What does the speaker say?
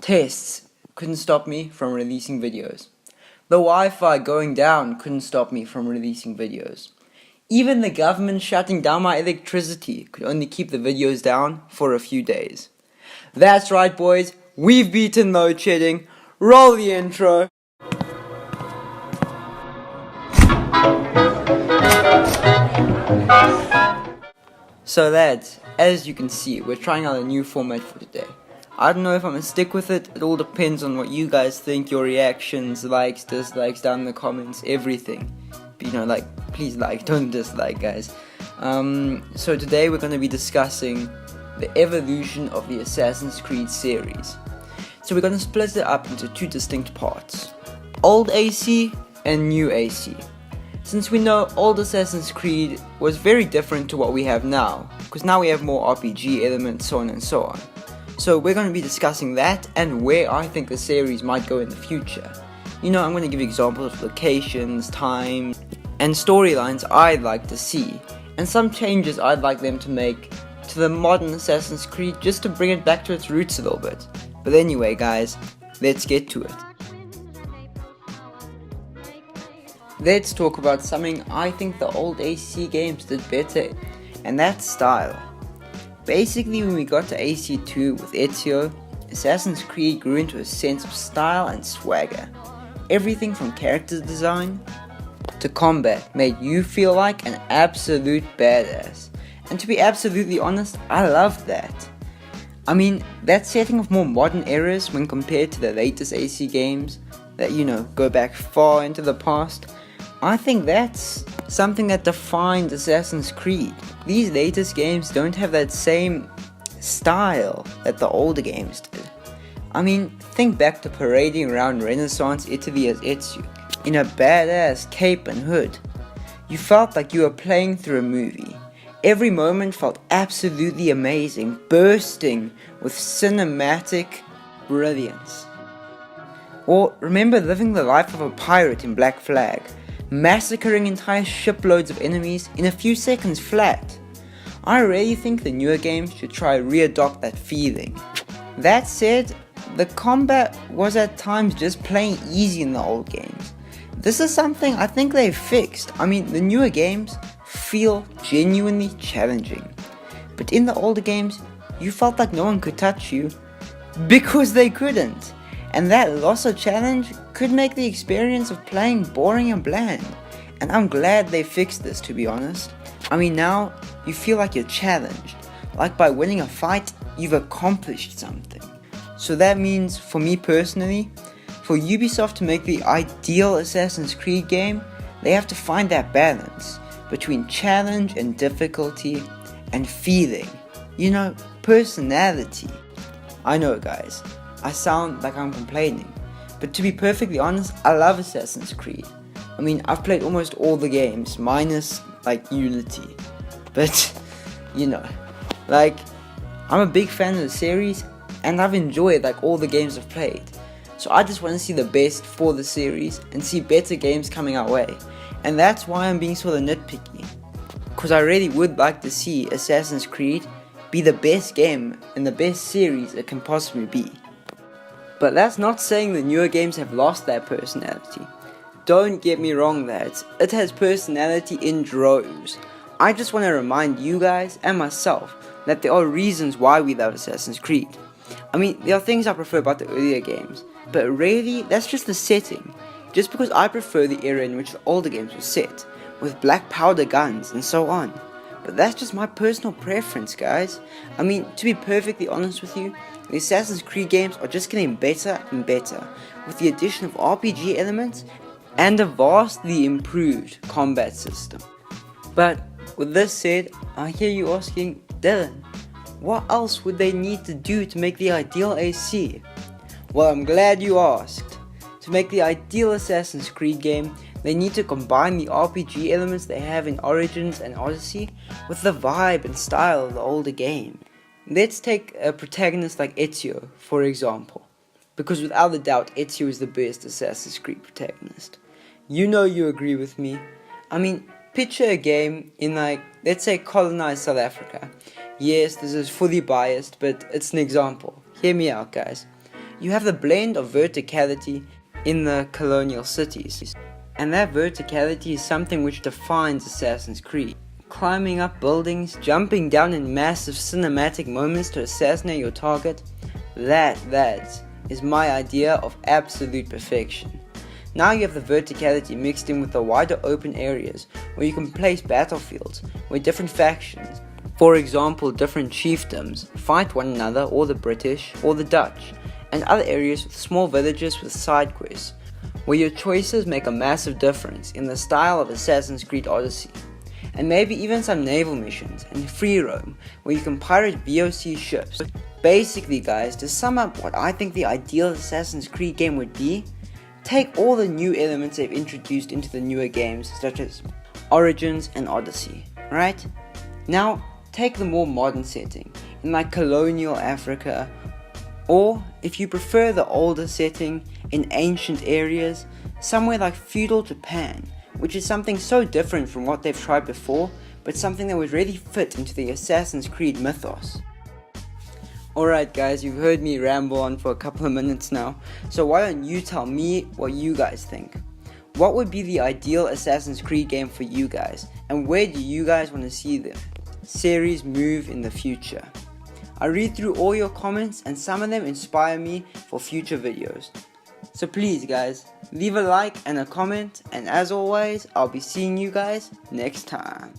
Tests couldn't stop me from releasing videos. The Wi-Fi going down couldn't stop me from releasing videos. Even the government shutting down my electricity could only keep the videos down for a few days. That's right, boys, we've beaten load shedding. Roll the intro. So lads, as you can see, we're trying out a new format for today. I don't know if I'm gonna stick with it. It all depends on what you guys think, your reactions, likes, dislikes down in the comments, everything. But please like, don't dislike, guys. So today we're gonna be discussing the evolution of the Assassin's Creed series. So we're gonna split it up into two distinct parts: old AC and new AC. Since we know old Assassin's Creed was very different to what we have now, because now we have more RPG elements, so on and so on. So we're going to be discussing that and where I think the series might go in the future. I'm going to give examples of locations, time, and storylines I'd like to see, and some changes I'd like them to make to the modern Assassin's Creed just to bring it back to its roots a little bit. But anyway guys, let's get to it. Let's talk about something I think the old AC games did better, and that's style. Basically, when we got to AC2 with Ezio, Assassin's Creed grew into a sense of style and swagger. Everything from character design to combat made you feel like an absolute badass. And to be absolutely honest, I loved that. That setting of more modern eras when compared to the latest AC games that, go back far into the past, I think that's something that defined Assassin's Creed. These latest games don't have that same style that the older games did. Think back to parading around Renaissance Italy as Ezio, in a badass cape and hood. You felt like you were playing through a movie. Every moment felt absolutely amazing, bursting with cinematic brilliance. Or remember living the life of a pirate in Black Flag, massacring entire shiploads of enemies in a few seconds flat. I really think the newer games should try re-adopt that feeling. That said, the combat was at times just plain easy in the old games. This is something I think they've fixed. The newer games feel genuinely challenging. But in the older games, you felt like no one could touch you because they couldn't. And that loss of challenge could make the experience of playing boring and bland. And I'm glad they fixed this, to be honest. Now you feel like you're challenged. Like by winning a fight, you've accomplished something. So that means, for me personally, for Ubisoft to make the ideal Assassin's Creed game, they have to find that balance between challenge and difficulty and feeling. Personality. I know guys, I sound like I'm complaining, but to be perfectly honest, I love Assassin's Creed. I've played almost all the games, minus Unity. But, I'm a big fan of the series, and I've enjoyed all the games I've played. So I just want to see the best for the series, and see better games coming our way. And that's why I'm being sort of nitpicky. Because I really would like to see Assassin's Creed be the best game, and the best series it can possibly be. But that's not saying the newer games have lost their personality. Don't get me wrong lads, it has personality in droves. I just want to remind you guys and myself that there are reasons why we love Assassin's Creed. There are things I prefer about the earlier games, but really that's just the setting. Just because I prefer the era in which the older games were set, with black powder guns and so on. But that's just my personal preference guys. To be perfectly honest with you, the Assassin's Creed games are just getting better and better, with the addition of RPG elements and a vastly improved combat system. But with this said, I hear you asking, Dylan, what else would they need to do to make the ideal AC? Well, I'm glad you asked. To make the ideal Assassin's Creed game, they need to combine the RPG elements they have in Origins and Odyssey with the vibe and style of the older game. Let's take a protagonist like Ezio, for example, because without a doubt Ezio is the best Assassin's Creed protagonist. You agree with me. Picture a game in let's say colonized South Africa. Yes, this is fully biased, but it's an example. Hear me out guys. you have the blend of verticality in the colonial cities. And that verticality is something which defines Assassin's Creed. Climbing up buildings, jumping down in massive cinematic moments to assassinate your target, that is my idea of absolute perfection. Now you have the verticality mixed in with the wider open areas where you can place battlefields where different factions, for example different chiefdoms, fight one another, or the British or the Dutch, and other areas with small villages with side quests, where your choices make a massive difference in the style of Assassin's Creed Odyssey. And maybe even some naval missions and free roam where you can pirate VOC ships. Basically guys, to sum up what I think the ideal Assassin's Creed game would be, take all the new elements they've introduced into the newer games such as Origins and Odyssey, right? Now take the more modern setting in like colonial Africa, or if you prefer the older setting in ancient areas, somewhere like feudal Japan, which is something so different from what they've tried before, but something that would really fit into the Assassin's Creed mythos. Alright guys, you've heard me ramble on for a couple of minutes now, so why don't you tell me what you guys think? What would be the ideal Assassin's Creed game for you guys, and where do you guys want to see the series move in the future? I read through all your comments and some of them inspire me for future videos. So please guys, leave a like and a comment, and as always, I'll be seeing you guys next time.